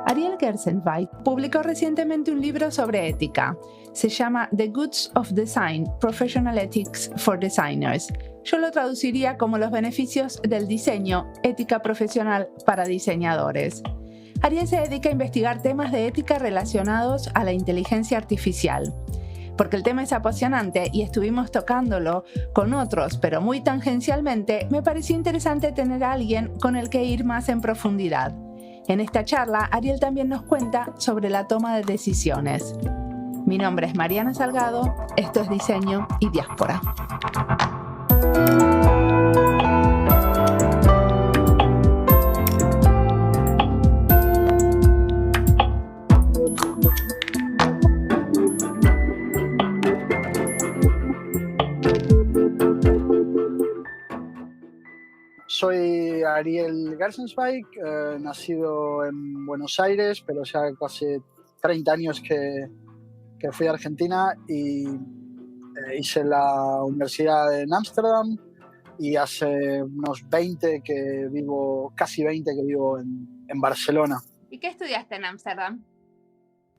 Ariel Gershenweib publicó recientemente un libro sobre ética. Se llama The Goods of Design: Professional Ethics for Designers. Yo lo traduciría como los beneficios del diseño, ética profesional para diseñadores. Ariel se dedica a investigar temas de ética relacionados a la inteligencia artificial. Porque el tema es apasionante y estuvimos tocándolo con otros, pero muy tangencialmente, me pareció interesante tener a alguien con el que ir más en profundidad. En esta charla, Ariel también nos cuenta sobre la toma de decisiones. Mi nombre es Mariana Salgado, esto es Diseño y Diáspora. Soy Ariel Gershenweib, nacido en Buenos Aires, pero ya casi 30 años que fui a Argentina y hice la universidad en Ámsterdam y hace unos casi 20 que vivo en Barcelona. ¿Y qué estudiaste en Ámsterdam?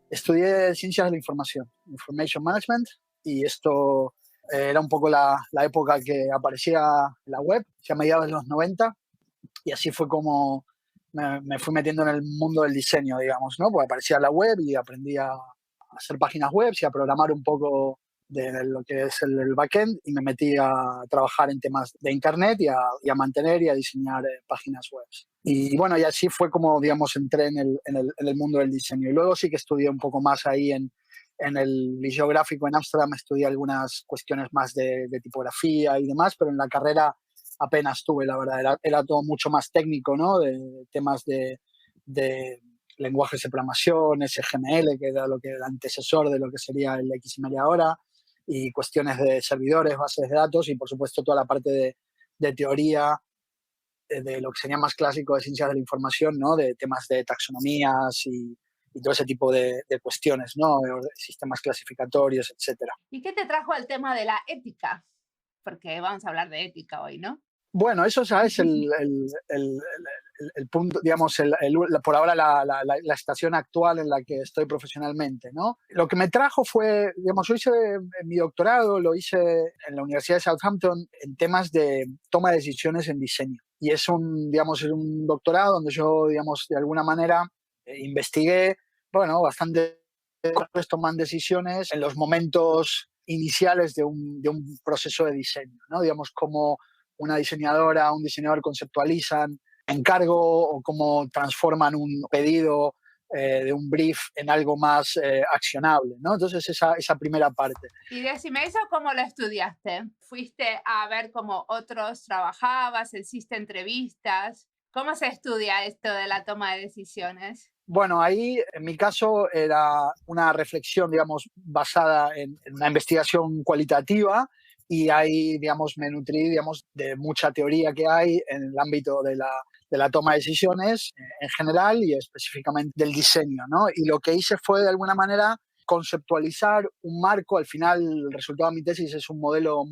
Estudié Ciencias de la Información, Information Management, y esto era un poco la época que aparecía la web, ya a mediados de los 90, y así fue como me fui metiendo en el mundo del diseño, digamos, ¿no? Porque aparecía la web y aprendí a hacer páginas web y a programar un poco de lo que es el backend, y me metí a trabajar en temas de internet y a mantener y a diseñar páginas web. Y bueno, y así fue como, digamos, entré en el mundo del diseño. Y luego sí que estudié un poco más ahí en el Liceo Gráfico en Ámsterdam, estudié algunas cuestiones más de tipografía y demás, pero en la carrera apenas tuve, la verdad. Era todo mucho más técnico, ¿no? De temas de lenguajes de programación, SGML, que era el antecesor de lo que sería el XML ahora, y cuestiones de servidores, bases de datos y, por supuesto, toda la parte de teoría de lo que sería más clásico de ciencias de la información, ¿no? De temas de taxonomías y todo ese tipo de cuestiones, ¿no? Sistemas clasificatorios, etcétera. ¿Y qué te trajo al tema de la ética? Porque vamos a hablar de ética hoy, ¿no? Bueno, eso ya es el punto, digamos, por ahora la estación actual en la que estoy profesionalmente, ¿no? Lo que me trajo fue, digamos, yo hice mi doctorado, lo hice en la Universidad de Southampton en temas de toma de decisiones en diseño. Y es un doctorado donde yo, digamos, de alguna manera investigué, bueno, bastante cómo toman decisiones en los momentos iniciales de un proceso de diseño, ¿no? Digamos, cómo una diseñadora, un diseñador conceptualizan encargo o cómo transforman un pedido de un brief en algo más accionable, ¿no? Entonces esa primera parte. Y decime eso, ¿cómo lo estudiaste? ¿Fuiste a ver cómo otros trabajabas? ¿Hiciste entrevistas? ¿Cómo se estudia esto de la toma de decisiones? Bueno, ahí en mi caso era una reflexión, digamos, basada en una investigación cualitativa, y ahí, digamos, me nutrí, digamos, de mucha teoría que hay en el ámbito de la toma de decisiones en general y específicamente del diseño, ¿no? Y lo que hice fue, de alguna manera, conceptualizar un marco. Al final, el resultado de mi tesis es un modelo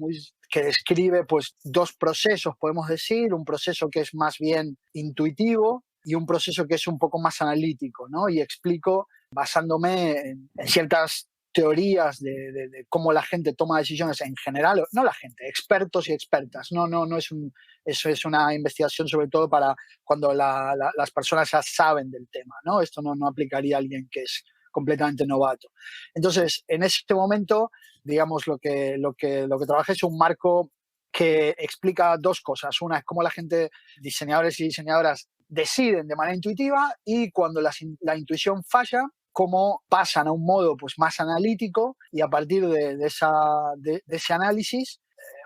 que describe, pues, dos procesos, podemos decir, un proceso que es más bien intuitivo y un proceso que es un poco más analítico, ¿no? Y explico, basándome en ciertas teorías de cómo la gente toma decisiones en general, no la gente, expertos y expertas. No eso es una investigación sobre todo para cuando las personas ya saben del tema, ¿no? Esto no aplicaría a alguien que es completamente novato. Entonces, en este momento, digamos, lo que trabajé es un marco que explica dos cosas. Una es cómo la gente, diseñadores y diseñadoras, deciden de manera intuitiva, y cuando la intuición falla, cómo pasan a un modo, pues, más analítico, y a partir de ese análisis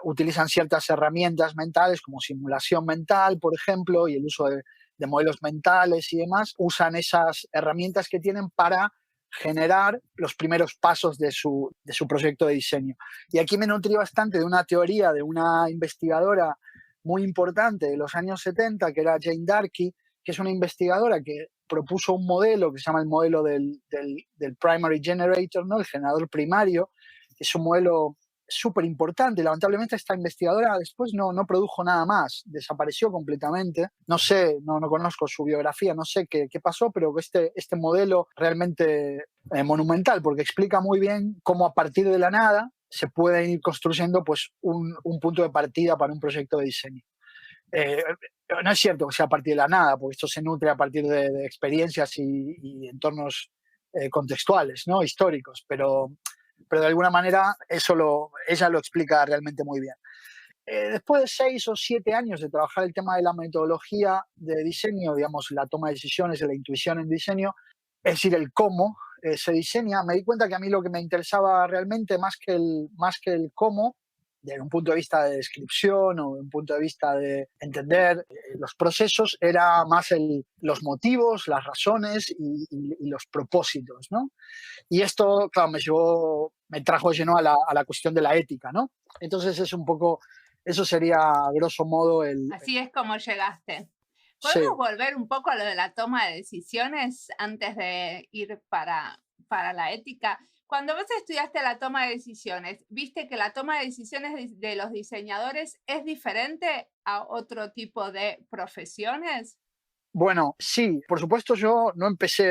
utilizan ciertas herramientas mentales como simulación mental, por ejemplo, y el uso de modelos mentales y demás. Usan esas herramientas que tienen para generar los primeros pasos de su proyecto de diseño. Y aquí me nutrí bastante de una teoría de una investigadora muy importante de los años 70, que era Jane Darkey, que es una investigadora que propuso un modelo que se llama el modelo del primary generator, ¿no? El generador primario, que es un modelo súper importante. Lamentablemente esta investigadora después no produjo nada más, desapareció completamente. No sé, no conozco su biografía, no sé qué pasó, pero este modelo realmente monumental, porque explica muy bien cómo a partir de la nada se puede ir construyendo pues, un punto de partida para un proyecto de diseño. No es cierto que sea a partir de la nada, porque esto se nutre a partir de experiencias y entornos contextuales, ¿no? Históricos, pero de alguna manera ella lo explica realmente muy bien. Después de 6 o 7 años de trabajar el tema de la metodología de diseño, digamos, la toma de decisiones, la intuición en diseño, es decir, el cómo se diseña, me di cuenta que a mí lo que me interesaba realmente más que el cómo, desde un punto de vista de descripción o de un punto de vista de entender los procesos, era más los motivos, las razones y los propósitos, ¿no? Y esto, claro, me trajo de lleno a la cuestión de la ética, ¿no? Entonces es un poco, eso sería a grosso modo Así es como llegaste. Sí. ¿Podemos volver un poco a lo de la toma de decisiones antes de ir para la ética? Cuando vos estudiaste la toma de decisiones, ¿viste que la toma de decisiones de los diseñadores es diferente a otro tipo de profesiones? Bueno, sí, por supuesto yo no empecé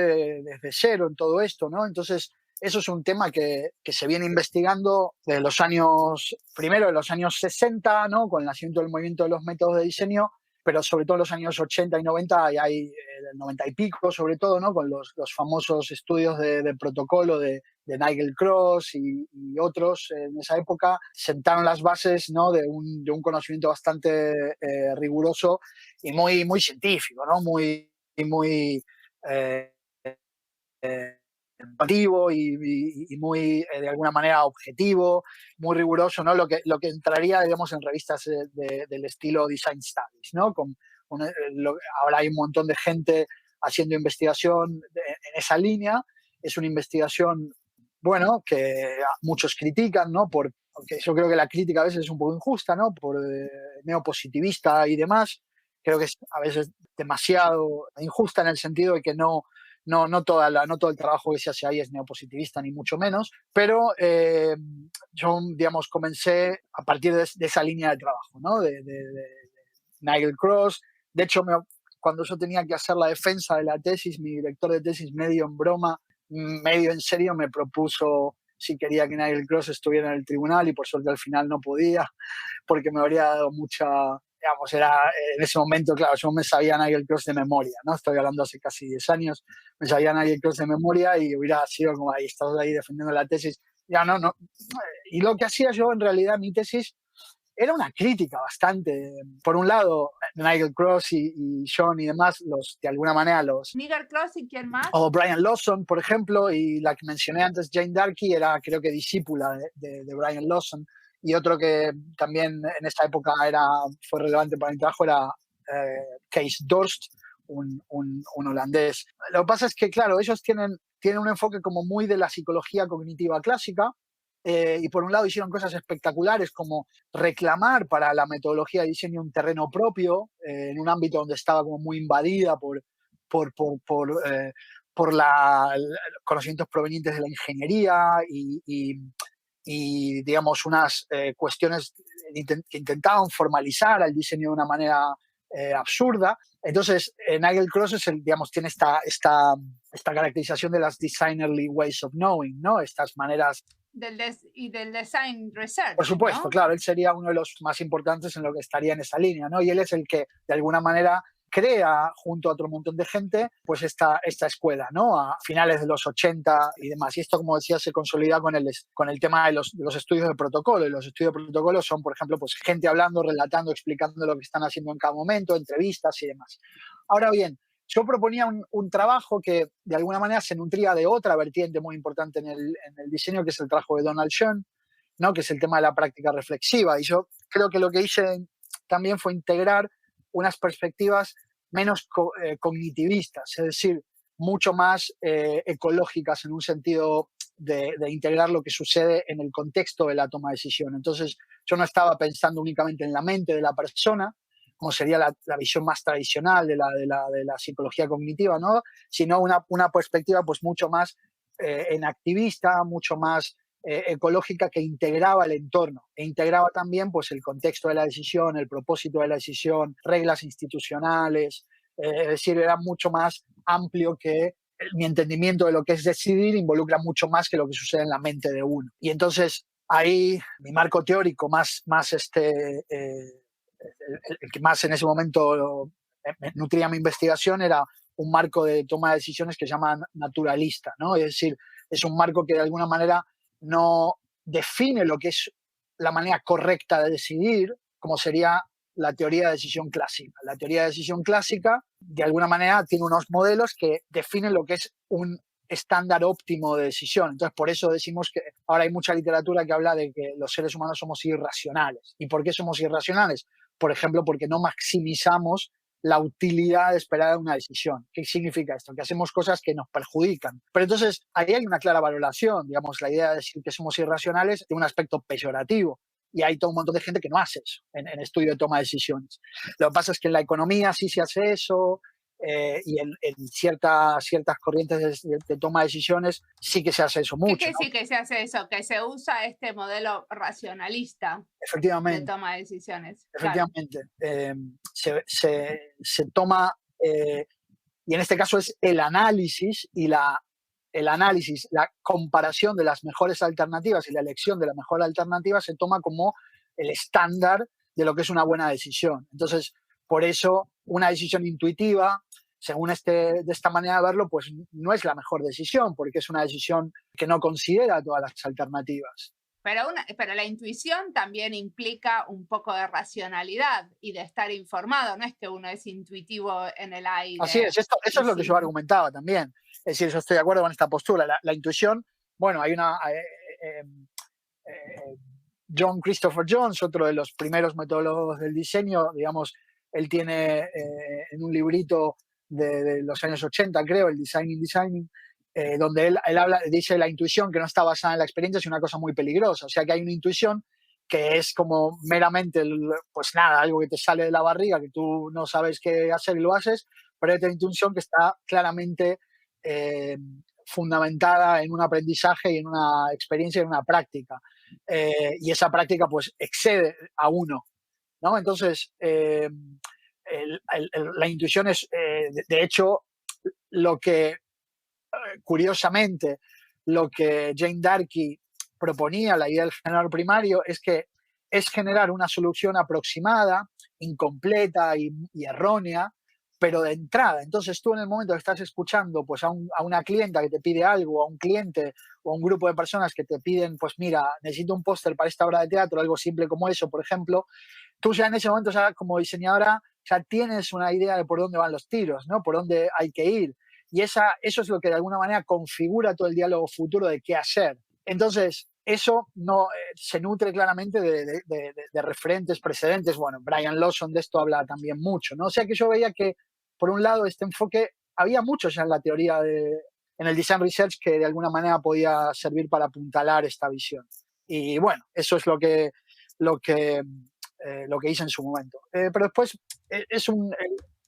desde cero en todo esto, ¿no? Entonces, eso es un tema que se viene investigando primero de los años 60, ¿no? Con el nacimiento del movimiento de los métodos de diseño, pero sobre todo en los años 80 y 90, y hay el 90 y pico sobre todo, ¿no? Con los famosos estudios de protocolo de Nigel Cross y otros en esa época, sentaron las bases, ¿no? de un conocimiento bastante riguroso y muy científico, ¿no? Muy normativo y muy, de alguna manera, objetivo, muy riguroso, ¿no? Lo que entraría, digamos, en revistas del estilo Design Studies, ¿no? Ahora hay un montón de gente haciendo investigación en esa línea. Es una investigación, bueno, que muchos critican, ¿no? Porque yo creo que la crítica a veces es un poco injusta, ¿no? Por neopositivista y demás. Creo que es a veces demasiado injusta en el sentido de que no todo el trabajo que se hace ahí es neopositivista, ni mucho menos, pero yo, digamos, comencé a partir de esa línea de trabajo, ¿no? De Nigel Cross. De hecho, cuando yo tenía que hacer la defensa de la tesis, mi director de tesis, medio en broma, medio en serio, me propuso si quería que Nigel Cross estuviera en el tribunal, y por suerte al final no podía, porque me habría dado mucha, digamos, era en ese momento, claro, yo me sabía Nigel Cross de memoria, ¿no? Estoy hablando hace casi 10 años, me sabía Nigel Cross de memoria y hubiera sido como ahí, estado ahí defendiendo la tesis. Ya no. Y lo que hacía yo, en realidad, mi tesis era una crítica bastante. Por un lado, Nigel Cross y John y demás, de alguna manera ¿Nigel Cross y quién más? O Brian Lawson, por ejemplo, y la que mencioné antes, Jane Darkey, era creo que discípula de Brian Lawson. Y otro que también en esa época fue relevante para mi trabajo era Kees Dorst, un holandés. Lo que pasa es que, claro, ellos tienen un enfoque como muy de la psicología cognitiva clínica, y por un lado hicieron cosas espectaculares como reclamar para la metodología de diseño un terreno propio en un ámbito donde estaba como muy invadida por conocimientos provenientes de la ingeniería y digamos, unas cuestiones que intentaban formalizar al diseño de una manera absurda. Entonces, Nigel Cross digamos, tiene esta caracterización de las designerly ways of knowing, ¿no? Estas maneras del design research. Por supuesto, ¿no? Claro, él sería uno de los más importantes en lo que estaría en esa línea, ¿no? Y él es el que, de alguna manera, crea, junto a otro montón de gente, pues esta escuela, ¿no? A finales de los 80 y demás. Y esto, como decía, se consolida con el tema de los estudios de protocolo. Y los estudios de protocolo son, por ejemplo, pues gente hablando, relatando, explicando lo que están haciendo en cada momento, entrevistas y demás. Ahora bien, yo proponía un trabajo que de alguna manera se nutría de otra vertiente muy importante en el diseño, que es el trabajo de Donald Schoen, ¿no? Que es el tema de la práctica reflexiva. Y yo creo que lo que hice también fue integrar unas perspectivas menos cognitivistas, es decir, mucho más ecológicas en un sentido de integrar lo que sucede en el contexto de la toma de decisión. Entonces, yo no estaba pensando únicamente en la mente de la persona, como sería la visión más tradicional de la psicología cognitiva, ¿no? Sino una perspectiva pues mucho más enactivista, mucho más ecológica, que integraba el entorno e integraba también pues el contexto de la decisión, el propósito de la decisión, reglas institucionales, es decir, era mucho más amplio que mi entendimiento de lo que es decidir, involucra mucho más que lo que sucede en la mente de uno. Y entonces ahí mi marco teórico el que más en ese momento me nutría mi investigación era un marco de toma de decisiones que se llama naturalista, ¿no? Es decir, es un marco que de alguna manera no define lo que es la manera correcta de decidir, como sería la teoría de decisión clásica. La teoría de decisión clásica, de alguna manera, tiene unos modelos que definen lo que es un estándar óptimo de decisión. Entonces, por eso decimos que ahora hay mucha literatura que habla de que los seres humanos somos irracionales. ¿Y por qué somos irracionales? Por ejemplo, porque no maximizamos la utilidad esperada de una decisión. ¿Qué significa esto? Que hacemos cosas que nos perjudican. Pero entonces, ahí hay una clara valoración. Digamos, la idea de decir que somos irracionales tiene un aspecto peyorativo. Y hay todo un montón de gente que no hace eso en estudio de toma de decisiones. Lo que pasa es que en la economía sí se hace eso, y en ciertas corrientes de toma de decisiones sí que se hace eso ¿Qué mucho, quiere ¿no? decir que se hace eso? Que se usa este modelo racionalista de Efectivamente, toma de decisiones. Claro. efectivamente. Se toma, y en este caso es el análisis la comparación de las mejores alternativas y la elección de la mejor alternativa se toma como el estándar de lo que es una buena decisión. Entonces, por eso una decisión intuitiva, según de esta manera de verlo, pues no es la mejor decisión, porque es una decisión que no considera todas las alternativas. Pero la intuición también implica un poco de racionalidad y de estar informado. No es que uno es intuitivo en el aire. Así es, eso es lo que yo argumentaba también. Es decir, yo estoy de acuerdo con esta postura. La intuición, bueno, hay una... John Christopher Jones, otro de los primeros metodólogos del diseño, digamos, él tiene en un librito de los años 80, creo, el Designing, donde él dice la intuición que no está basada en la experiencia es una cosa muy peligrosa. O sea que hay una intuición que es como meramente, pues nada, algo que te sale de la barriga, que tú no sabes qué hacer y lo haces, pero hay otra intuición que está claramente fundamentada en un aprendizaje y en una experiencia y en una práctica. Y esa práctica pues excede a uno, ¿no? Entonces, la intuición es, de hecho, lo que, curiosamente, lo que Jane Darkey proponía, la idea del generador primario, es que es generar una solución aproximada, incompleta y errónea, pero de entrada. Entonces tú en el momento que estás escuchando pues, a una clienta que te pide algo, a un cliente o a un grupo de personas que te piden, pues mira, necesito un póster para esta obra de teatro, algo simple como eso, por ejemplo, tú ya en ese momento, ya como diseñadora, ya tienes una idea de por dónde van los tiros, ¿no? Por dónde hay que ir. Y eso es lo que de alguna manera configura todo el diálogo futuro de qué hacer. Entonces, eso no se nutre claramente de referentes precedentes. Bueno, Brian Lawson de esto habla también mucho, ¿no? O sea que yo veía que, por un lado, este enfoque, había mucho ya en la teoría en el design research que de alguna manera podía servir para apuntalar esta visión. Y bueno, eso es lo que hice en su momento. Pero después es un...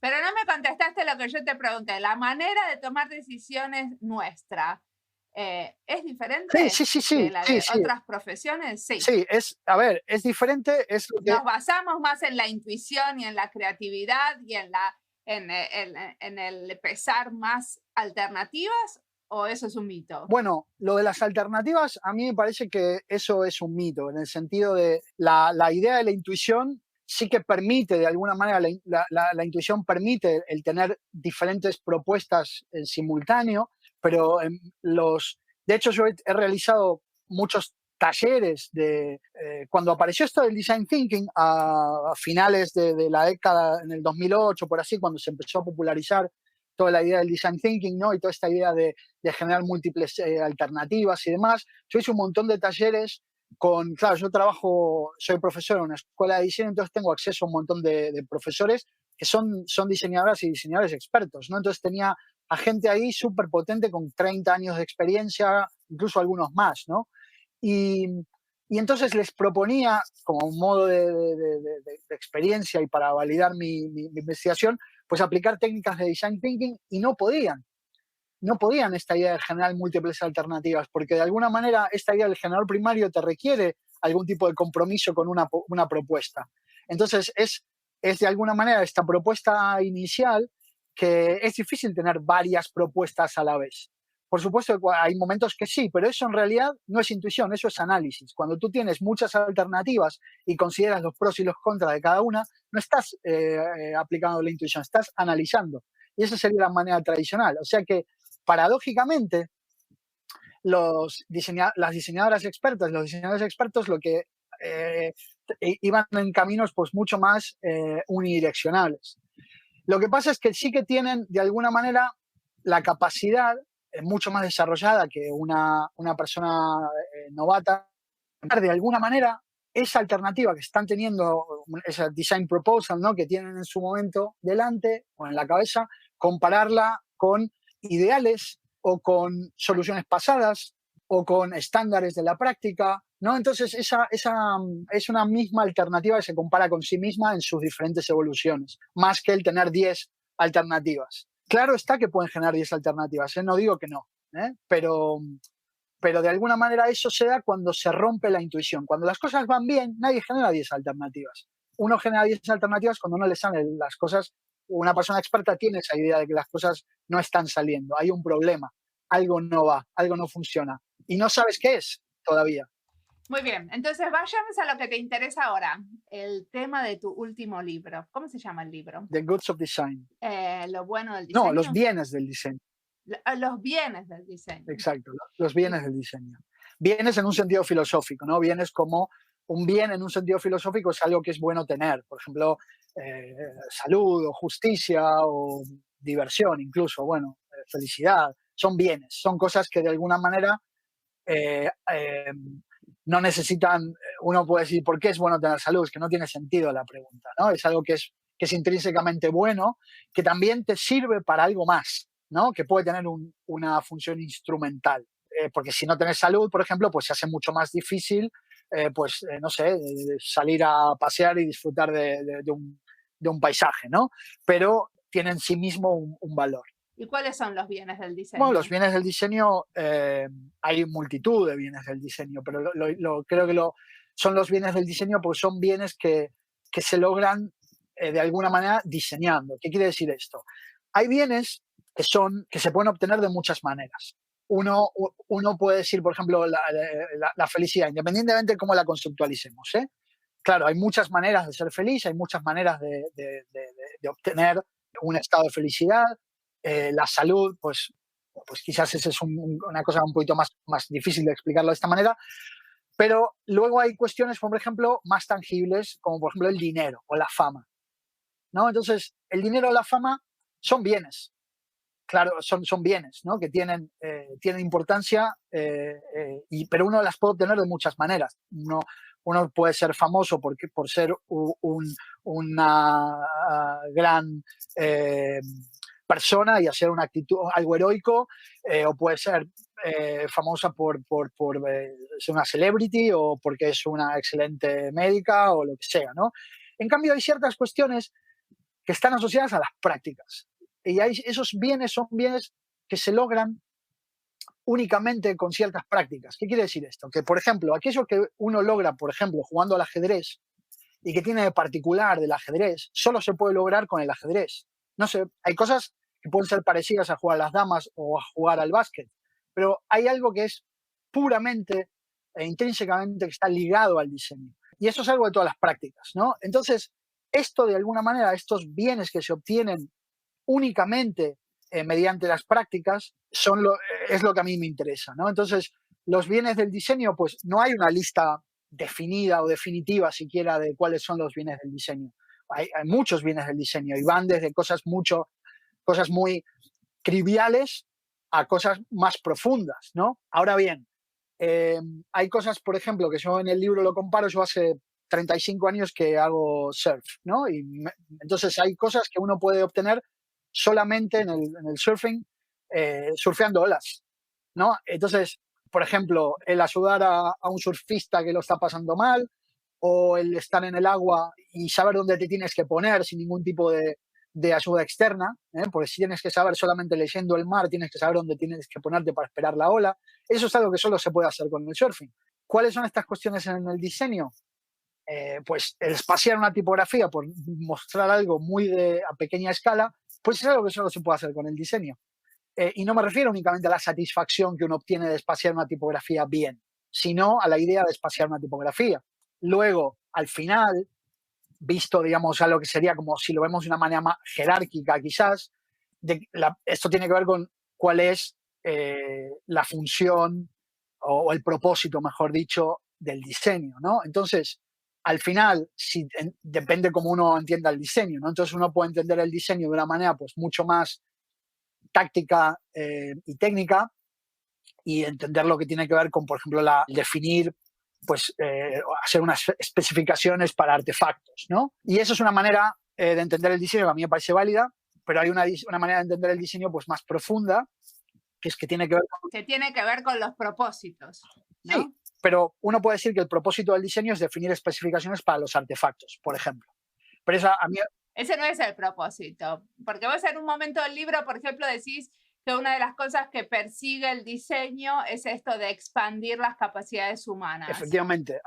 Pero no me contestaste lo que yo te pregunté. ¿La manera de tomar decisiones nuestra es diferente Sí, de la de otras profesiones? Sí. Sí, a ver, es diferente. ¿Nos basamos más en la intuición y en la creatividad y en el pesar más alternativas? ¿O eso es un mito? Bueno, lo de las alternativas, a mí me parece que eso es un mito, en el sentido de la idea de la intuición sí que permite, de alguna manera, la intuición permite el tener diferentes propuestas en simultáneo, pero de hecho yo he realizado muchos talleres cuando apareció esto del design thinking a finales de la década, en el 2008, por así, cuando se empezó a popularizar toda la idea del design thinking, ¿no? Y toda esta idea de generar múltiples alternativas y demás. Yo hice un montón de talleres claro, soy profesor en una escuela de diseño, entonces tengo acceso a un montón de profesores que son diseñadoras y diseñadores expertos, ¿no? Entonces tenía a gente ahí súper potente con 30 años de experiencia, incluso algunos más, ¿no? Y Y entonces les proponía, como un modo de experiencia y para validar mi investigación, pues aplicar técnicas de design thinking y no podían esta idea de generar múltiples alternativas, porque de alguna manera esta idea del generador primario te requiere algún tipo de compromiso con una propuesta. Entonces es de alguna manera esta propuesta inicial que es difícil tener varias propuestas a la vez. Por supuesto que hay momentos que sí, pero eso en realidad no es intuición, eso es análisis. Cuando tú tienes muchas alternativas y consideras los pros y los contras de cada una, no estás aplicando la intuición, estás analizando. Y esa sería la manera tradicional. O sea que, paradójicamente, las diseñadoras expertas, los diseñadores expertos, lo que eh, iban en caminos pues mucho más unidireccionales. Lo que pasa es que sí que tienen, de alguna manera, la capacidad mucho más desarrollada que una persona novata, de alguna manera, esa alternativa que están teniendo, esa design proposal, ¿no?, que tienen en su momento delante o en la cabeza, compararla con ideales o con soluciones pasadas o con estándares de la práctica, ¿no? Entonces, esa es una misma alternativa que se compara con sí misma en sus diferentes evoluciones, más que el tener 10 alternativas. Claro está que pueden generar 10 alternativas, ¿eh? No digo que no, ¿eh? Pero de alguna manera eso se da cuando se rompe la intuición. Cuando las cosas van bien, nadie genera 10 alternativas. Uno genera 10 alternativas cuando no le salen las cosas. Una persona experta tiene esa idea de que las cosas no están saliendo, hay un problema, algo no va, algo no funciona. Y no sabes qué es todavía. Muy bien, entonces vayamos a lo que te interesa ahora, el tema de tu último libro. ¿Cómo se llama el libro? The Goods of Design. Lo bueno del No, los diseño. bienes del diseño. Los bienes del diseño. Exacto, los bienes del diseño. Bienes en un sentido filosófico, ¿no? Bienes como un bien en un sentido filosófico es algo que es bueno tener. Por ejemplo, salud o justicia o diversión incluso, bueno, felicidad. Son bienes, son cosas que de alguna manera eh, eh, no necesitan, uno puede decir, ¿por qué es bueno tener salud? Es que no tiene sentido la pregunta, ¿no? Es algo que es intrínsecamente bueno, que también te sirve para algo más, ¿no? Que puede tener una función instrumental. Porque si no tenés salud, por ejemplo, pues se hace mucho más difícil, no sé, salir a pasear y disfrutar de un paisaje, ¿no? Pero tiene en sí mismo un valor. ¿Y cuáles son los bienes del diseño? Bueno, los bienes del diseño, hay multitud de bienes del diseño, pero creo que son los bienes del diseño porque son bienes que se logran de alguna manera diseñando. ¿Qué quiere decir esto? Hay bienes que se pueden obtener de muchas maneras. Uno puede decir, por ejemplo, la felicidad, independientemente de cómo la conceptualicemos, ¿eh? Claro, hay muchas maneras de ser feliz, hay muchas maneras de obtener un estado de felicidad. La salud, pues quizás esa es una cosa un poquito más difícil de explicarlo de esta manera, pero luego hay cuestiones, por ejemplo, más tangibles, como por ejemplo el dinero o la fama, ¿no? Entonces, el dinero o la fama son bienes, claro, son bienes, ¿no?, que tienen importancia, pero uno las puede obtener de muchas maneras. Uno puede ser famoso por ser una gran persona y hacer una actitud, algo heroico, o puede ser famosa por ser una celebrity o porque es una excelente médica o lo que sea, ¿no? En cambio, hay ciertas cuestiones que están asociadas a las prácticas. Y esos bienes son bienes que se logran únicamente con ciertas prácticas. ¿Qué quiere decir esto? Que, por ejemplo, aquello que uno logra, por ejemplo, jugando al ajedrez y que tiene de particular del ajedrez, solo se puede lograr con el ajedrez. No sé, hay cosas que pueden ser parecidas a jugar a las damas o a jugar al básquet, pero hay algo que es puramente e intrínsecamente que está ligado al diseño. Y eso es algo de todas las prácticas, ¿no? Entonces, esto de alguna manera, estos bienes que se obtienen únicamente mediante las prácticas, es lo que a mí me interesa, ¿no? Entonces, los bienes del diseño, pues no hay una lista definida o definitiva siquiera de cuáles son los bienes del diseño. Hay muchos bienes del diseño y van desde cosas muy triviales a cosas más profundas, ¿no? Ahora bien, hay cosas, por ejemplo, que yo en el libro lo comparo, yo hace 35 años que hago surf, ¿no? Entonces hay cosas que uno puede obtener solamente en el surfing, surfeando olas, ¿no? Entonces, por ejemplo, el ayudar a un surfista que lo está pasando mal, o el estar en el agua y saber dónde te tienes que poner sin ningún tipo de ayuda externa, porque si tienes que saber solamente leyendo el mar, tienes que saber dónde tienes que ponerte para esperar la ola. Eso es algo que solo se puede hacer con el surfing. ¿Cuáles son estas cuestiones en el diseño? Pues el espaciar una tipografía por mostrar algo muy a pequeña escala, pues es algo que solo se puede hacer con el diseño. Y no me refiero únicamente a la satisfacción que uno obtiene de espaciar una tipografía bien, sino a la idea de espaciar una tipografía. Luego, al final, visto, digamos, a lo que sería como si lo vemos de una manera más jerárquica quizás, esto tiene que ver con cuál es la función o el propósito, mejor dicho, del diseño, ¿no? Entonces, al final, depende cómo uno entienda el diseño, ¿no? Entonces uno puede entender el diseño de una manera pues mucho más táctica y técnica, y entender lo que tiene que ver con, por ejemplo, definir, pues, hacer unas especificaciones para artefactos, ¿no? Y eso es una manera de entender el diseño que a mí me parece válida, pero hay una manera de entender el diseño pues más profunda, que es que tiene que ver con... Que tiene que ver con los propósitos, ¿no? Sí, pero uno puede decir que el propósito del diseño es definir especificaciones para los artefactos, por ejemplo. Pero a mí... Ese no es el propósito, porque vos en un momento del libro, por ejemplo, decís que una de las cosas que persigue el diseño es esto de expandir las capacidades humanas. Efectivamente.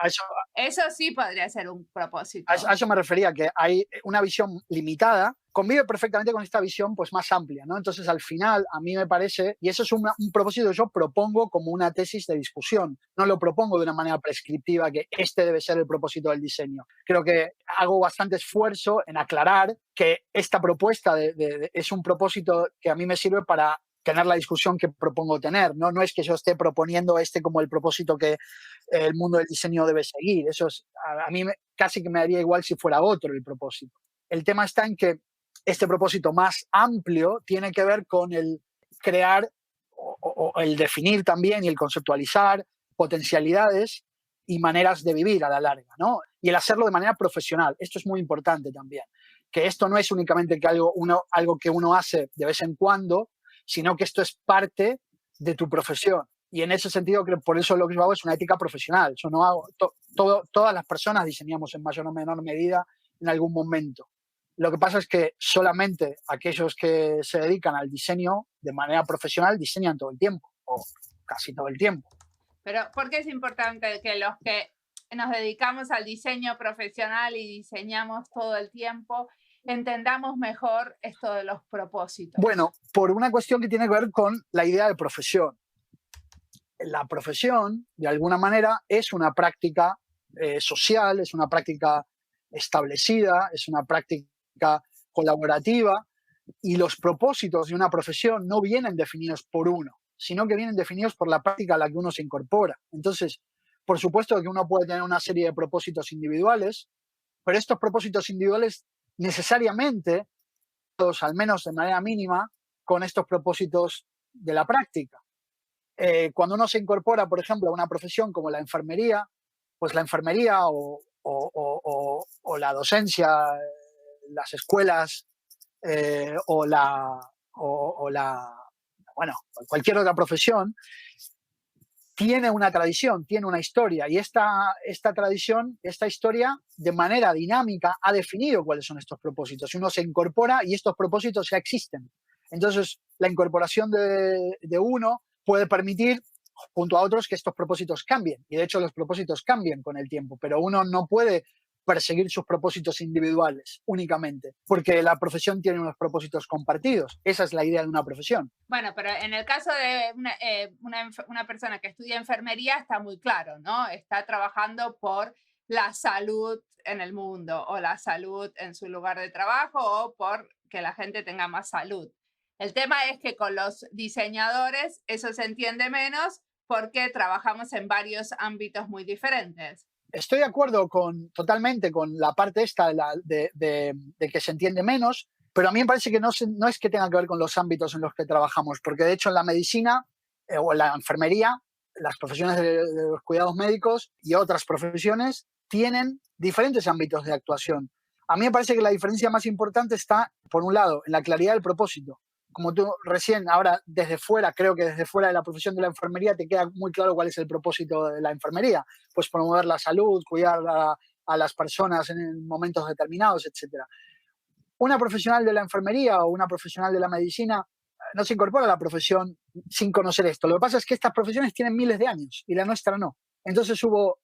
Eso sí podría ser un propósito. A eso me refería, que hay una visión limitada, convive perfectamente con esta visión pues más amplia, ¿no? Entonces, al final, a mí me parece, y eso es un propósito que yo propongo como una tesis de discusión, no lo propongo de una manera prescriptiva, que este debe ser el propósito del diseño. Creo que hago bastante esfuerzo en aclarar que esta propuesta es un propósito que a mí me sirve para tener la discusión que propongo tener. No es que yo esté proponiendo como el propósito que el mundo del diseño debe seguir. Eso es, a mí casi que me daría igual si fuera otro el propósito. El tema está en que este propósito más amplio tiene que ver con el crear o el definir también y el conceptualizar potencialidades y maneras de vivir a la larga, ¿no? Y el hacerlo de manera profesional. Esto es muy importante también, que esto no es únicamente que algo que uno hace de vez en cuando, sino que esto es parte de tu profesión. Y en ese sentido, creo, por eso lo que yo hago es una ética profesional. Yo no hago, todas las personas diseñamos en mayor o menor medida en algún momento. Lo que pasa es que solamente aquellos que se dedican al diseño de manera profesional diseñan todo el tiempo, o casi todo el tiempo. Pero ¿por qué es importante que los que nos dedicamos al diseño profesional y diseñamos todo el tiempo entendamos mejor esto de los propósitos? Bueno, por una cuestión que tiene que ver con la idea de profesión. La profesión, de alguna manera, es una práctica social, es una práctica establecida, es una práctica colaborativa, y los propósitos de una profesión no vienen definidos por uno, sino que vienen definidos por la práctica a la que uno se incorpora. Entonces, por supuesto que uno puede tener una serie de propósitos individuales, pero estos propósitos individuales necesariamente, al menos de manera mínima, con estos propósitos de la práctica. Cuando uno se incorpora, por ejemplo, a una profesión como la enfermería, pues la enfermería o la docencia, las escuelas bueno, cualquier otra profesión, tiene una tradición, tiene una historia, y esta tradición, esta historia, de manera dinámica ha definido cuáles son estos propósitos. Uno se incorpora y estos propósitos ya existen. Entonces, la incorporación de uno puede permitir, junto a otros, que estos propósitos cambien. Y de hecho, los propósitos cambian con el tiempo, pero uno no puede perseguir sus propósitos individuales únicamente, porque la profesión tiene unos propósitos compartidos. Esa es la idea de una profesión. Bueno, pero en el caso de una persona que estudia enfermería está muy claro, ¿no? Está trabajando por la salud en el mundo, o la salud en su lugar de trabajo, o por que la gente tenga más salud. El tema es que con los diseñadores eso se entiende menos porque trabajamos en varios ámbitos muy diferentes. Estoy de acuerdo totalmente con la parte esta de que se entiende menos, pero a mí me parece que no es que tenga que ver con los ámbitos en los que trabajamos, porque de hecho en la medicina o en la enfermería, las profesiones de los cuidados médicos y otras profesiones tienen diferentes ámbitos de actuación. A mí me parece que la diferencia más importante está, por un lado, en la claridad del propósito. como tú recién, ahora desde fuera, creo que desde fuera de la profesión de la enfermería te queda muy claro cuál es el propósito de la enfermería. Pues promover la salud, cuidar a las personas en momentos determinados, etcétera. Una profesional de la enfermería o una profesional de la medicina no se incorpora a la profesión sin conocer esto. Lo que pasa es que estas profesiones tienen miles de años y la nuestra no. Entonces hubo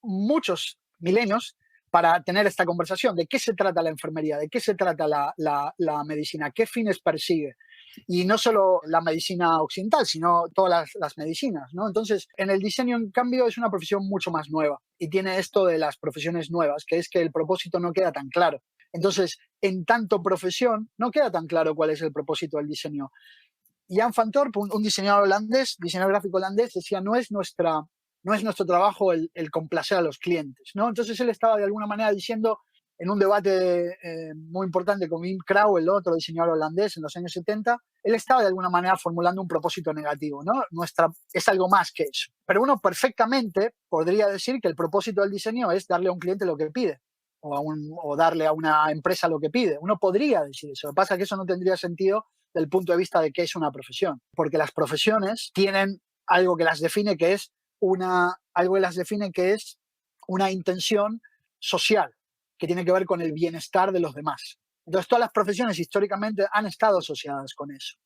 muchos milenios para tener esta conversación de qué se trata la enfermería, de qué se trata la medicina, qué fines persigue. Y no solo la medicina occidental, sino todas las medicinas, ¿no? Entonces, en el diseño, en cambio, es una profesión mucho más nueva y tiene esto de las profesiones nuevas, que es que el propósito no queda tan claro. Entonces, en tanto profesión, no queda tan claro cuál es el propósito del diseño. Jan van Torp, un diseñador holandés, diseñador gráfico holandés, decía, no es nuestro trabajo el complacer a los clientes, ¿no? Entonces él estaba de alguna manera diciendo, en un debate muy importante con Wim Krauw, el otro diseñador holandés en los años 70, él estaba de alguna manera formulando un propósito negativo, ¿no? Es algo más que eso. Pero uno perfectamente podría decir que el propósito del diseño es darle a un cliente lo que pide o darle a una empresa lo que pide. Uno podría decir eso. Lo que pasa es que eso no tendría sentido desde el punto de vista de qué es una profesión, porque las profesiones tienen algo que las define que es una intención social que tiene que ver con el bienestar de los demás. Entonces, todas las profesiones históricamente han estado asociadas con eso.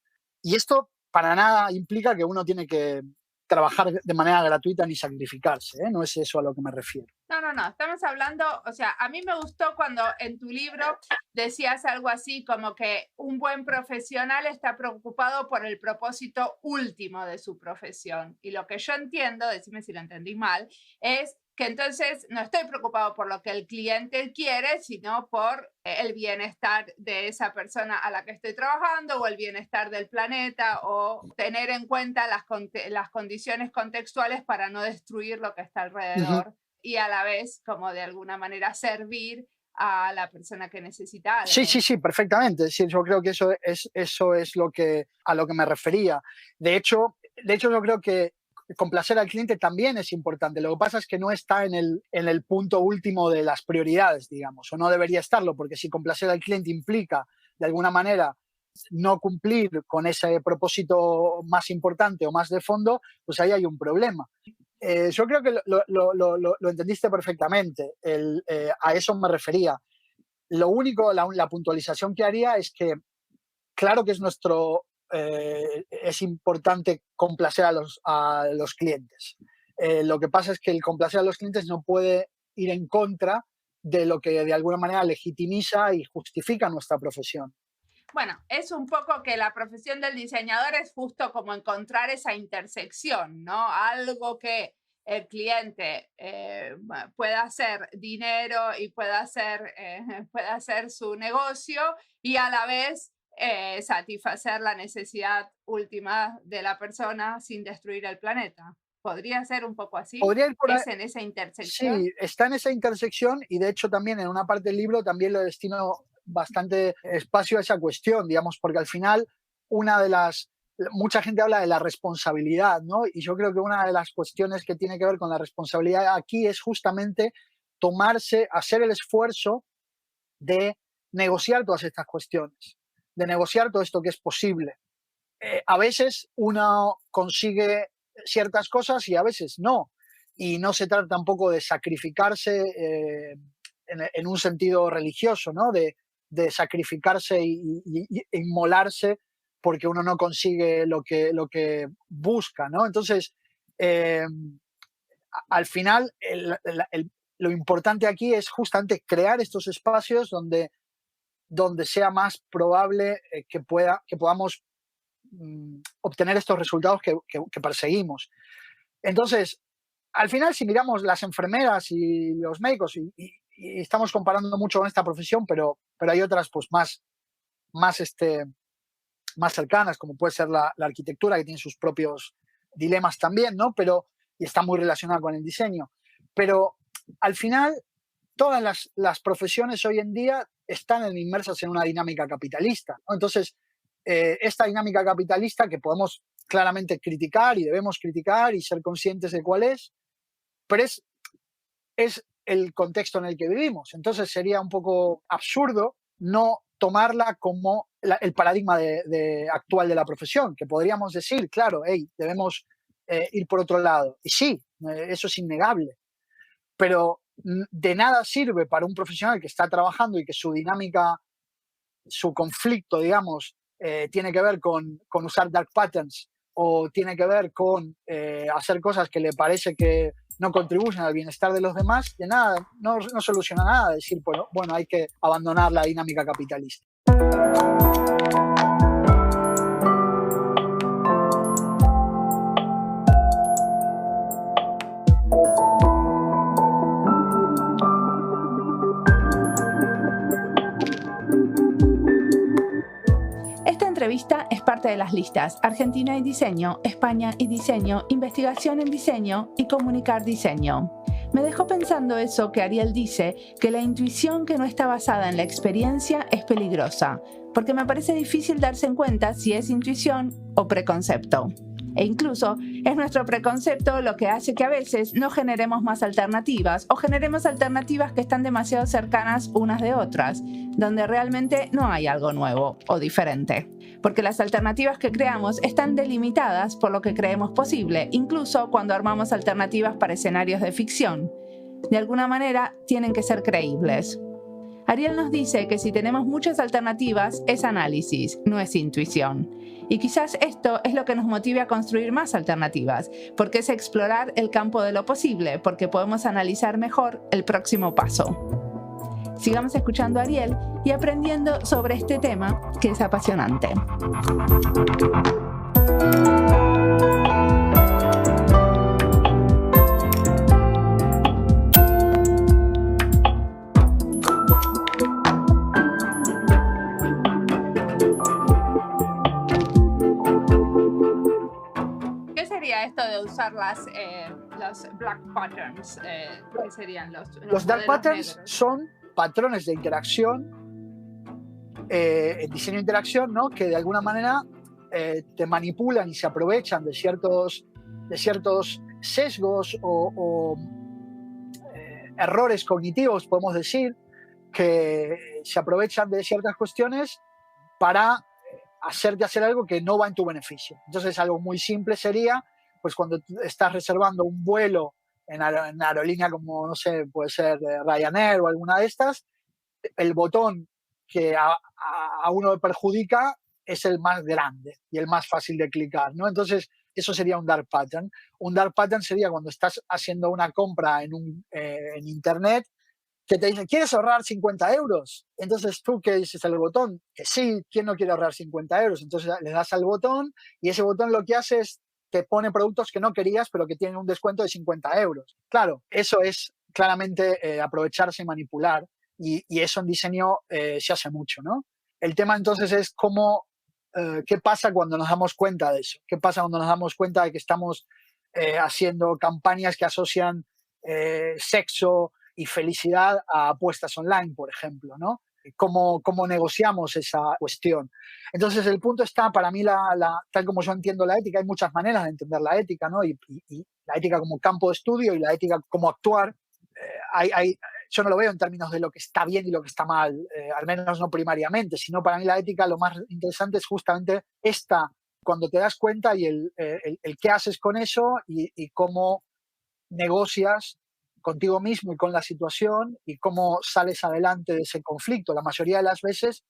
Y esto para nada implica que uno tiene que trabajar de manera gratuita ni sacrificarse, ¿eh? No es eso a lo que me refiero. No, estamos hablando, o sea, a mí me gustó cuando en tu libro decías algo así como que un buen profesional está preocupado por el propósito último de su profesión. Y lo que yo entiendo, decime si lo entendí mal, es que entonces no estoy preocupado por lo que el cliente quiere, sino por el bienestar de esa persona a la que estoy trabajando o el bienestar del planeta o tener en cuenta las condiciones contextuales para no destruir lo que está alrededor y a la vez como de alguna manera servir a la persona que necesita algo. Sí, perfectamente. Sí, yo creo que eso es a lo que me refería. De hecho, yo creo que complacer al cliente también es importante. Lo que pasa es que no está en el punto último de las prioridades, digamos, o no debería estarlo, porque si complacer al cliente implica, de alguna manera, no cumplir con ese propósito más importante o más de fondo, pues ahí hay un problema. Yo creo que lo entendiste perfectamente. A eso me refería. Lo único, la puntualización que haría es que, claro que es importante complacer a los clientes. Lo que pasa es que el complacer a los clientes no puede ir en contra de lo que de alguna manera legitimiza y justifica nuestra profesión. Bueno, es un poco que la profesión del diseñador es justo como encontrar esa intersección, ¿no? Algo que el cliente pueda hacer dinero y pueda hacer su negocio y a la vez satisfacer la necesidad última de la persona sin destruir el planeta. ¿Podría ser un poco así? Podría ir por ahí. ¿Es en esa intersección? Sí, está en esa intersección y de hecho también en una parte del libro también lo destino bastante espacio a esa cuestión, digamos, porque al final mucha gente habla de la responsabilidad, ¿no? Y yo creo que una de las cuestiones que tiene que ver con la responsabilidad aquí es justamente hacer el esfuerzo de negociar todas estas cuestiones, de negociar todo esto que es posible. A veces uno consigue ciertas cosas y a veces no. Y no se trata tampoco de sacrificarse en un sentido religioso, ¿no? De sacrificarse e inmolarse porque uno no consigue lo que busca, ¿no? Entonces, al final, lo importante aquí es justamente crear estos espacios donde sea más probable que podamos obtener estos resultados que perseguimos. Entonces, al final, si miramos las enfermeras y los médicos, y estamos comparando mucho con esta profesión, pero hay otras pues más cercanas, como puede ser la arquitectura, que tiene sus propios dilemas también, ¿no? Y está muy relacionada con el diseño. Pero al final, todas las profesiones hoy en día están inmersas en una dinámica capitalista, ¿no? Entonces, esta dinámica capitalista que podemos claramente criticar y debemos criticar y ser conscientes de cuál es, pero es el contexto en el que vivimos. Entonces sería un poco absurdo no tomarla como el paradigma actual de la profesión, que podríamos decir, claro, hey, debemos ir por otro lado. Y sí, eso es innegable, pero de nada sirve para un profesional que está trabajando y que su dinámica, su conflicto, digamos, tiene que ver con usar dark patterns o tiene que ver con hacer cosas que le parece que no contribuyen al bienestar de los demás, de nada, no soluciona nada decir, bueno, hay que abandonar la dinámica capitalista. Esta entrevista es parte de las listas Argentina y Diseño, España y Diseño, Investigación en Diseño y Comunicar Diseño. Me dejó pensando eso que Ariel dice, que la intuición que no está basada en la experiencia es peligrosa, porque me parece difícil darse en cuenta si es intuición o preconcepto. E incluso es nuestro preconcepto lo que hace que a veces no generemos más alternativas o generemos alternativas que están demasiado cercanas unas de otras, donde realmente no hay algo nuevo o diferente. Porque las alternativas que creamos están delimitadas por lo que creemos posible, incluso cuando armamos alternativas para escenarios de ficción. De alguna manera, tienen que ser creíbles. Ariel nos dice que si tenemos muchas alternativas es análisis, no es intuición. Y quizás esto es lo que nos motive a construir más alternativas, porque es explorar el campo de lo posible, porque podemos analizar mejor el próximo paso. Sigamos escuchando a Ariel y aprendiendo sobre este tema que es apasionante. ¿Qué sería esto de usar los black patterns? ¿Qué serían los dark patterns? Negros? Son patrones de interacción, en diseño de interacción, ¿no? Que de alguna manera te manipulan y se aprovechan de ciertos sesgos o errores cognitivos, podemos decir, que se aprovechan de ciertas cuestiones para hacerte hacer algo que no va en tu beneficio. Entonces, algo muy simple sería, pues cuando estás reservando un vuelo en aerolínea como, no sé, puede ser Ryanair o alguna de estas, el botón que a uno le perjudica es el más grande y el más fácil de clicar, ¿no? Entonces, eso sería un dark pattern. Un dark pattern sería cuando estás haciendo una compra en Internet que te dicen, ¿quieres ahorrar 50 euros? Entonces, ¿tú qué dices al botón? Que sí, ¿quién no quiere ahorrar 50 euros? Entonces, le das al botón y ese botón lo que hace es te pone productos que no querías, pero que tienen un descuento de 50 euros. Claro, eso es claramente aprovecharse y manipular. Y eso en diseño se hace mucho, ¿no? El tema entonces es qué pasa cuando nos damos cuenta de eso. ¿Qué pasa cuando nos damos cuenta de que estamos haciendo campañas que asocian sexo y felicidad a apuestas online, por ejemplo, ¿no? ¿Cómo negociamos esa cuestión? Entonces, el punto está, para mí, tal como yo entiendo la ética, hay muchas maneras de entender la ética, ¿no? Y la ética como campo de estudio y la ética como actuar, yo no lo veo en términos de lo que está bien y lo que está mal, al menos no primariamente, sino para mí la ética lo más interesante es justamente cuando te das cuenta y el qué haces con eso y cómo negocias contigo mismo y con la situación y cómo sales adelante de ese conflicto. La mayoría de las veces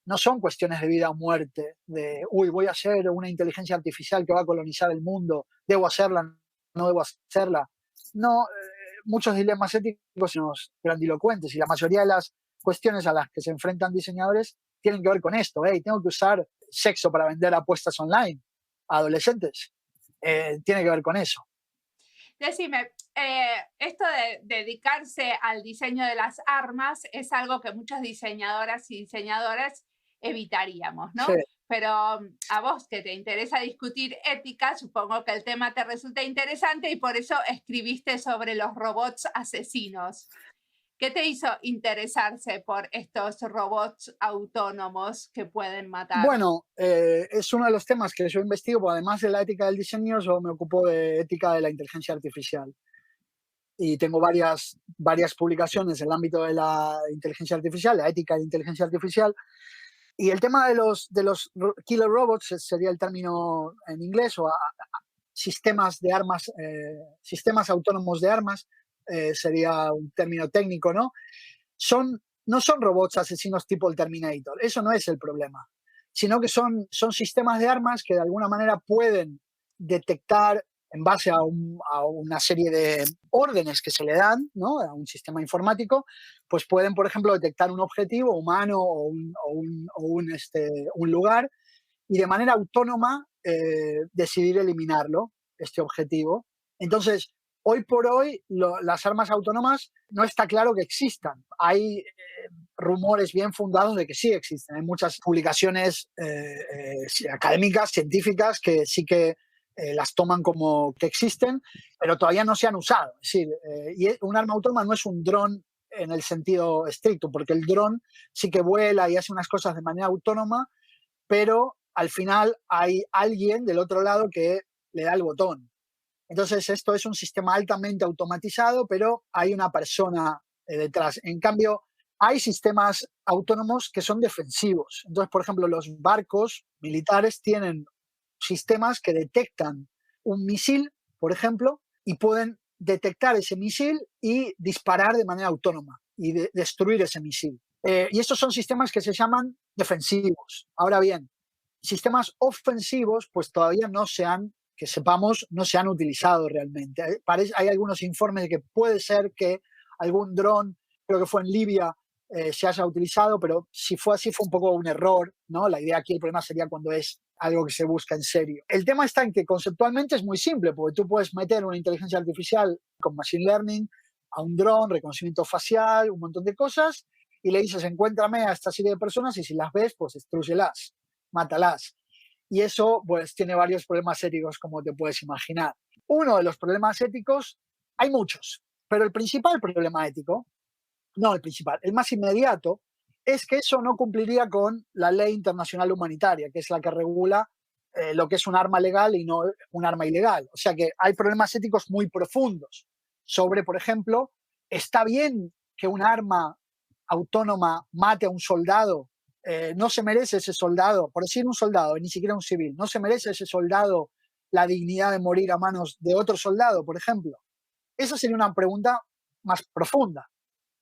no son cuestiones de vida o muerte, de, voy a hacer una inteligencia artificial que va a colonizar el mundo, debo hacerla, no debo hacerla. No, muchos dilemas éticos son grandilocuentes y la mayoría de las cuestiones a las que se enfrentan diseñadores tienen que ver con esto. Tengo que usar sexo para vender apuestas online a adolescentes. Tiene que ver con eso. Decime, esto de dedicarse al diseño de las armas es algo que muchas diseñadoras y diseñadores evitaríamos, ¿no? Sí. Pero a vos que te interesa discutir ética, supongo que el tema te resulta interesante y por eso escribiste sobre los robots asesinos. ¿Qué te hizo interesarse por estos robots autónomos que pueden matar? Bueno, es uno de los temas que yo investigo, porque además de la ética del diseño, yo me ocupo de ética de la inteligencia artificial. y tengo varias publicaciones en el ámbito de la inteligencia artificial, la ética de inteligencia artificial. Y el tema de los killer robots sería el término en inglés, o sistemas de armas, sistemas autónomos de armas, sería un término técnico, ¿no? No son robots asesinos tipo el Terminator, eso no es el problema, sino que son sistemas de armas que de alguna manera pueden detectar en base a una serie de órdenes que se le dan, ¿no?, a un sistema informático, pues pueden, por ejemplo, detectar un objetivo humano o un lugar y de manera autónoma decidir eliminarlo, este objetivo. Entonces, hoy por hoy, las armas autónomas no está claro que existan. Hay rumores bien fundados de que sí existen. Hay muchas publicaciones académicas, científicas, que sí que las toman como que existen, pero todavía no se han usado. Es decir, y un arma autónoma no es un dron en el sentido estricto, porque el dron sí que vuela y hace unas cosas de manera autónoma, pero al final hay alguien del otro lado que le da el botón. Entonces, esto es un sistema altamente automatizado, pero hay una persona detrás. En cambio, hay sistemas autónomos que son defensivos. Entonces, por ejemplo, los barcos militares tienen sistemas que detectan un misil, por ejemplo, y pueden detectar ese misil y disparar de manera autónoma y destruir ese misil. Y estos son sistemas que se llaman defensivos. Ahora bien, sistemas ofensivos, pues todavía que sepamos, no se han utilizado realmente. Hay algunos informes de que puede ser que algún dron, creo que fue en Libia, se haya utilizado, pero si fue así fue un poco un error, ¿no? La idea aquí, el problema sería cuando es algo que se busca en serio. El tema está en que conceptualmente es muy simple, porque tú puedes meter una inteligencia artificial con machine learning a un dron, reconocimiento facial, un montón de cosas, y le dices, encuéntrame a esta serie de personas y si las ves, pues destrúyelas, mátalas. Y eso, pues, tiene varios problemas éticos, como te puedes imaginar. Uno de los problemas éticos, hay muchos, pero el principal problema ético, no el principal, el más inmediato, es que eso no cumpliría con la ley internacional humanitaria, que es la que regula lo que es un arma legal y no un arma ilegal. O sea que hay problemas éticos muy profundos sobre, por ejemplo, ¿está bien que un arma autónoma mate a un soldado? No se merece ese soldado, por decir un soldado, ni siquiera un civil, no se merece ese soldado la dignidad de morir a manos de otro soldado, por ejemplo. Esa sería una pregunta más profunda.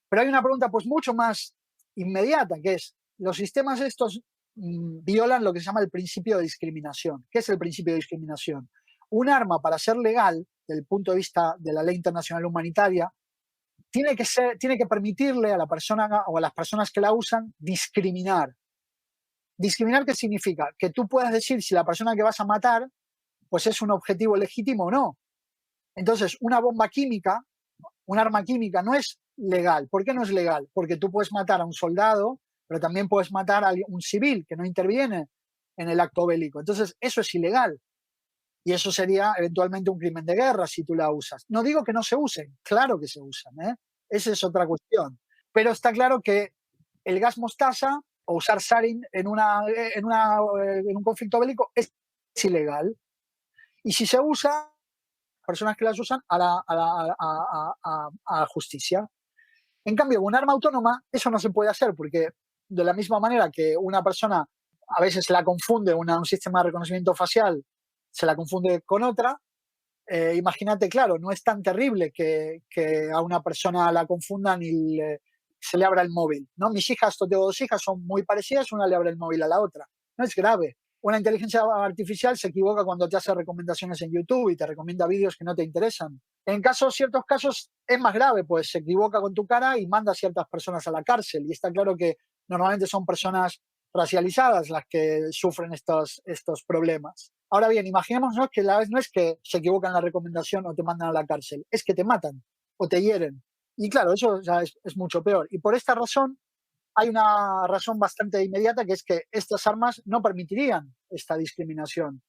Pero hay una pregunta pues mucho más inmediata, que es, los sistemas estos violan lo que se llama el principio de discriminación. ¿Qué es el principio de discriminación? Un arma, para ser legal, desde el punto de vista de la ley internacional humanitaria, tiene que permitirle a la persona o a las personas que la usan discriminar. ¿Discriminar qué significa? Que tú puedas decir si la persona que vas a matar pues es un objetivo legítimo o no. Entonces, una bomba química, un arma química no es legal. ¿Por qué no es legal? Porque tú puedes matar a un soldado, pero también puedes matar a un civil que no interviene en el acto bélico. Entonces, eso es ilegal. Y eso sería eventualmente un crimen de guerra si tú la usas. No digo que no se usen, claro que se usan, ¿eh? Esa es otra cuestión. Pero está claro que el gas mostaza o usar sarin en un conflicto bélico es ilegal. Y si se usa, personas que las usan a la justicia. En cambio, un arma autónoma, eso no se puede hacer, porque de la misma manera que una persona a veces la confunde, un sistema de reconocimiento facial se la confunde con otra, imagínate, claro, no es tan terrible que a una persona la confundan y se le abra el móvil, ¿no? Mis hijas, tengo dos hijas, son muy parecidas, una le abre el móvil a la otra. No es grave. Una inteligencia artificial se equivoca cuando te hace recomendaciones en YouTube y te recomienda vídeos que no te interesan. En ciertos casos es más grave, pues se equivoca con tu cara y manda a ciertas personas a la cárcel. Y está claro que normalmente son personas racializadas las que sufren estos problemas. Ahora bien, imaginémonos que no es que se equivocan en la recomendación o te mandan a la cárcel, es que te matan o te hieren. Y claro, eso ya es mucho peor. Y por esta razón, hay una razón bastante inmediata, que es que estas armas no permitirían esta discriminación.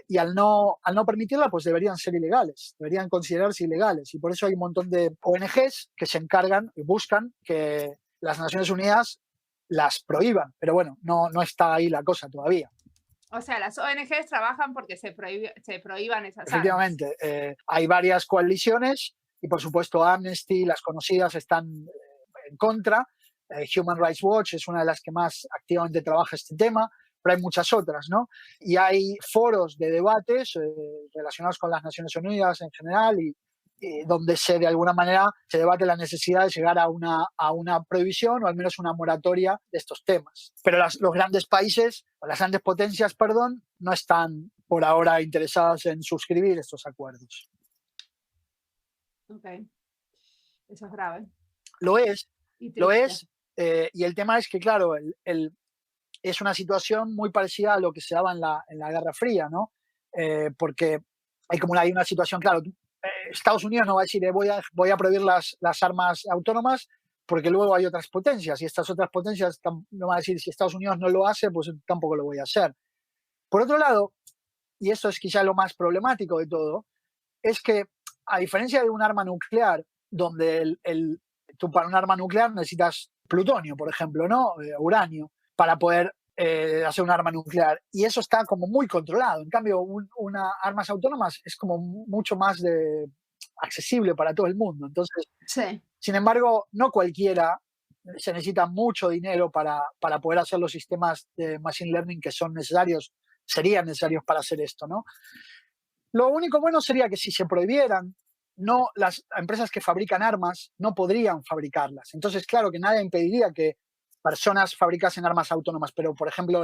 Y al no permitirla, pues deberían ser ilegales, deberían considerarse ilegales. Y por eso hay un montón de ONGs que se encargan y buscan que las Naciones Unidas las prohíban. Pero bueno, no está ahí la cosa todavía. O sea, las ONGs trabajan porque se prohíban esas armas. Efectivamente, hay varias coaliciones y por supuesto Amnesty, las conocidas, están en contra. Human Rights Watch es una de las que más activamente trabaja este tema, pero hay muchas otras, ¿no? Y hay foros de debates relacionados con las Naciones Unidas en general y donde de alguna manera se debate la necesidad de llegar a una prohibición o al menos una moratoria de estos temas. Pero los grandes países, o las grandes potencias, perdón, no están por ahora interesadas en suscribir estos acuerdos. Ok, eso es grave. Lo es, lo es, y el tema es que, claro, es una situación muy parecida a lo que se daba en la Guerra Fría, ¿no? Porque hay una situación, claro, Estados Unidos no va a decir voy a prohibir las armas autónomas porque luego hay otras potencias y estas otras potencias no van a decir si Estados Unidos no lo hace, pues tampoco lo voy a hacer. Por otro lado, y esto es quizá lo más problemático de todo, es que a diferencia de un arma nuclear, donde tú para un arma nuclear necesitas plutonio, por ejemplo, ¿no? Uranio, para poder hacer un arma nuclear. Y eso está como muy controlado. En cambio, armas autónomas es como mucho más accesible para todo el mundo. Entonces, sí. Sin embargo, no cualquiera, se necesita mucho dinero para poder hacer los sistemas de machine learning que serían necesarios para hacer esto, ¿no? Lo único bueno sería que si se prohibieran, las empresas que fabrican armas no podrían fabricarlas. Entonces, claro que nada impediría que personas fabricasen armas autónomas, pero, por ejemplo,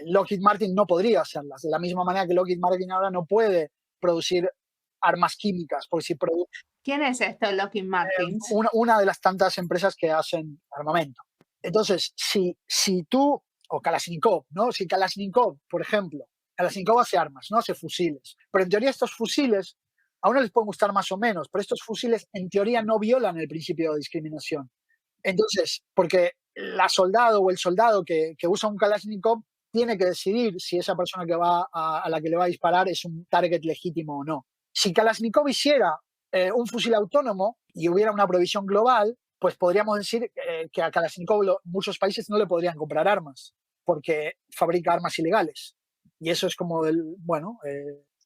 Lockheed Martin no podría hacerlas. De la misma manera que Lockheed Martin ahora no puede producir armas químicas, porque si produce... ¿Quién es esto, Lockheed Martin? Una de las tantas empresas que hacen armamento. Entonces, si tú, o Kalashnikov, ¿no? Si Kalashnikov, por ejemplo, Kalashnikov hace armas, ¿no? Hace fusiles. Pero en teoría estos fusiles, a uno les pueden gustar más o menos, pero estos fusiles en teoría no violan el principio de discriminación. Entonces, porque la soldado o el soldado que usa un Kalashnikov tiene que decidir si esa persona a la que le va a disparar es un target legítimo o no. Si Kalashnikov hiciera un fusil autónomo y hubiera una prohibición global, pues podríamos decir que a Kalashnikov muchos países no le podrían comprar armas porque fabrica armas ilegales. Y eso es como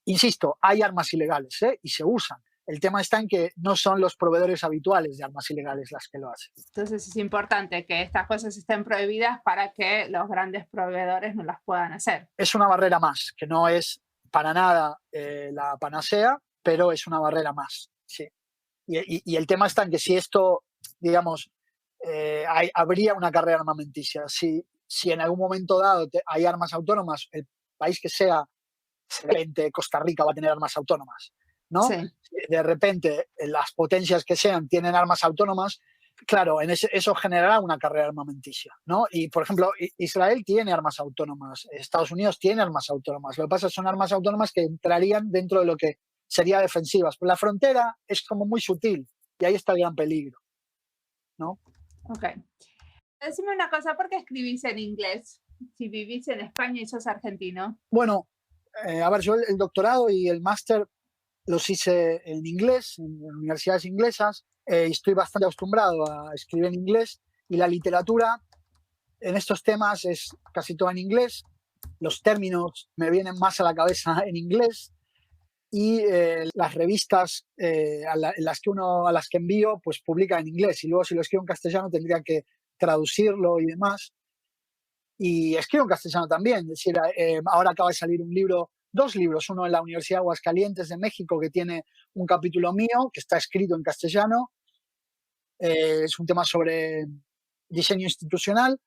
insisto, hay armas ilegales y se usan. El tema está en que no son los proveedores habituales de armas ilegales las que lo hacen. Entonces es importante que estas cosas estén prohibidas para que los grandes proveedores no las puedan hacer. Es una barrera más, que no es para nada la panacea, pero es una barrera más, sí. Y el tema está en que si esto, digamos, habría una carrera armamenticia. Si en algún momento dado hay armas autónomas, el país que sea, de repente Costa Rica va a tener armas autónomas, ¿no? Sí. De repente las potencias que sean tienen armas autónomas, claro, eso generará una carrera armamenticia, ¿no? Y, por ejemplo, Israel tiene armas autónomas, Estados Unidos tiene armas autónomas. Lo que pasa es que son armas autónomas que entrarían dentro de lo que sería defensivas. Pero la frontera es como muy sutil y ahí está el gran peligro, ¿no? Ok. Decime una cosa, ¿por qué escribís en inglés si vivís en España y sos argentino? Bueno, a ver, yo el doctorado y el máster los hice en inglés, en universidades inglesas, y estoy bastante acostumbrado a escribir en inglés, y la literatura en estos temas es casi toda en inglés. Los términos me vienen más a la cabeza en inglés, y las revistas a las que envío pues publican en inglés, y luego si lo escribo en castellano tendría que traducirlo y demás. Y escribo en castellano también, es decir, ahora acaba de salir dos libros, uno en la Universidad de Aguascalientes de México que tiene un capítulo mío que está escrito en castellano, es un tema sobre diseño institucional,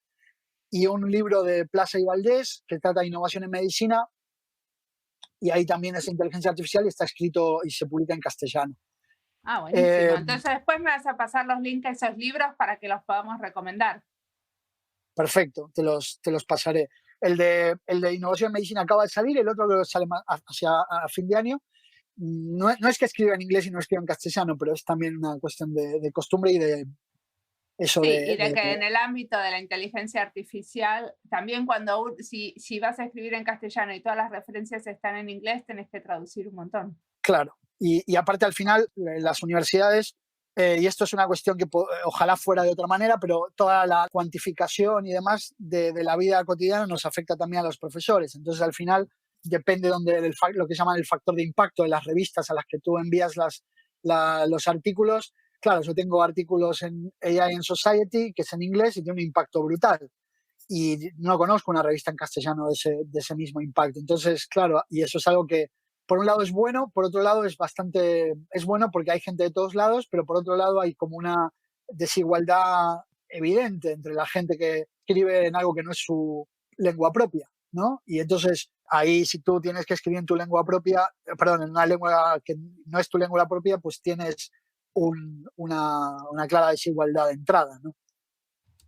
y un libro de Plaza y Valdés que trata de innovación en medicina, y ahí también es inteligencia artificial y está escrito y se publica en castellano. Ah, buenísimo. Entonces después me vas a pasar los links a esos libros para que los podamos recomendar. Perfecto, te los pasaré. El de innovación en medicina acaba de salir, el otro que sale a fin de año. No es que escriba en inglés y no escriba en castellano, pero es también una cuestión de costumbre y de eso. Sí, y de que en el ámbito de la inteligencia artificial, también si vas a escribir en castellano y todas las referencias están en inglés, tenés que traducir un montón. Claro, y aparte al final las universidades, y esto es una cuestión que ojalá fuera de otra manera, pero toda la cuantificación y demás de la vida cotidiana nos afecta también a los profesores. Entonces al final depende lo que llaman el factor de impacto de las revistas a las que tú envías los artículos, claro, yo tengo artículos en AI and Society, que es en inglés y tiene un impacto brutal. Y no conozco una revista en castellano de ese mismo impacto. Entonces, claro, y eso es algo que por un lado es bueno, por otro lado es bueno porque hay gente de todos lados, pero por otro lado hay como una desigualdad evidente entre la gente que escribe en algo que no es su lengua propia, ¿no? Y entonces ahí, si tú tienes que escribir en tu lengua propia, en una lengua que no es tu lengua propia, pues tienes una clara desigualdad de entrada, ¿no?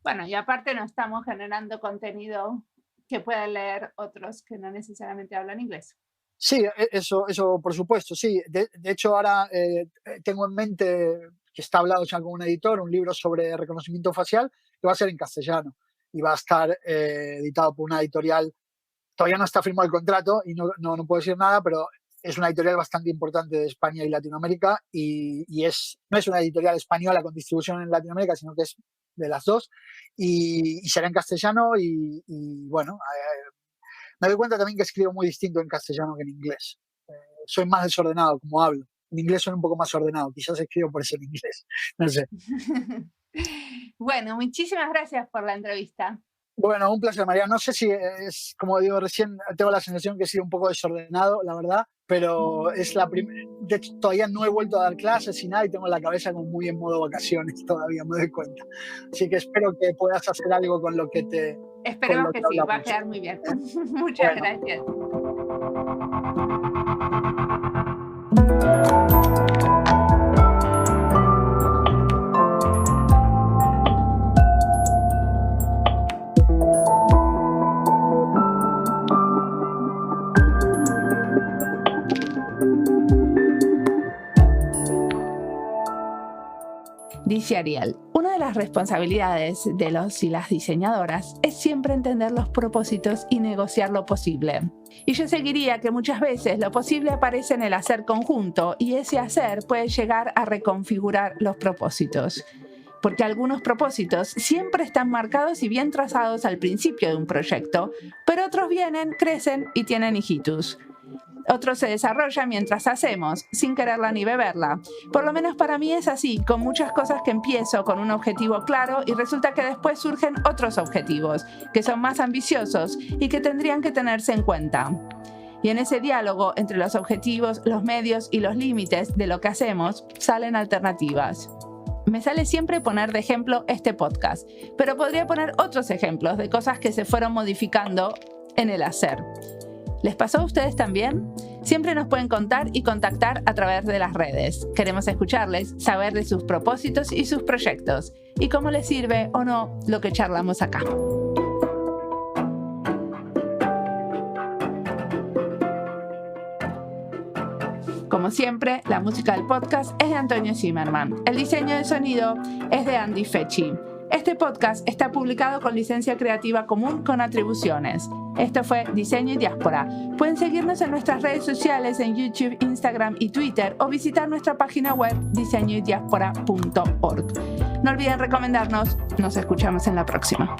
Bueno, y aparte no estamos generando contenido que puedan leer otros que no necesariamente hablan inglés. Sí, eso por supuesto, sí. De hecho, ahora tengo en mente, que está hablado ya con un editor, un libro sobre reconocimiento facial que va a ser en castellano y va a estar editado por una editorial. Todavía no está firmado el contrato y no puedo decir nada, pero es una editorial bastante importante de España y Latinoamérica y no es una editorial española con distribución en Latinoamérica, sino que es de las dos y será en castellano y bueno, me doy cuenta también que escribo muy distinto en castellano que en inglés. Soy más desordenado como hablo. En inglés soy un poco más ordenado. Quizás escribo por eso en inglés. No sé. Bueno, muchísimas gracias por la entrevista. Bueno, un placer, María. No sé si es, como digo recién, tengo la sensación que he sido un poco desordenado, la verdad, pero es la primera. De hecho, todavía no he vuelto a dar clases y nada, y tengo la cabeza como muy en modo vacaciones todavía, me doy cuenta. Así que espero que puedas hacer algo con lo que te. Esperemos que sí, va a quedar muy bien. Muchas gracias. Dice Ariel, una de las responsabilidades de los y las diseñadoras es siempre entender los propósitos y negociar lo posible. Y yo seguiría que muchas veces lo posible aparece en el hacer conjunto y ese hacer puede llegar a reconfigurar los propósitos. Porque algunos propósitos siempre están marcados y bien trazados al principio de un proyecto, pero otros vienen, crecen y tienen hijitus. Otros se desarrollan mientras hacemos, sin quererla ni beberla. Por lo menos para mí es así, con muchas cosas que empiezo con un objetivo claro y resulta que después surgen otros objetivos, que son más ambiciosos y que tendrían que tenerse en cuenta. Y en ese diálogo entre los objetivos, los medios y los límites de lo que hacemos, salen alternativas. Me sale siempre poner de ejemplo este podcast, pero podría poner otros ejemplos de cosas que se fueron modificando en el hacer. ¿Les pasó a ustedes también? Siempre nos pueden contar y contactar a través de las redes. Queremos escucharles, saber de sus propósitos y sus proyectos, y cómo les sirve o no lo que charlamos acá. Como siempre, la música del podcast es de Antonio Zimmerman. El diseño de sonido es de Andy Fechi. Este podcast está publicado con licencia creativa común con atribuciones. Esto fue Diseño y Diáspora. Pueden seguirnos en nuestras redes sociales en YouTube, Instagram y Twitter o visitar nuestra página web diseñoydiaspora.org. No olviden recomendarnos. Nos escuchamos en la próxima.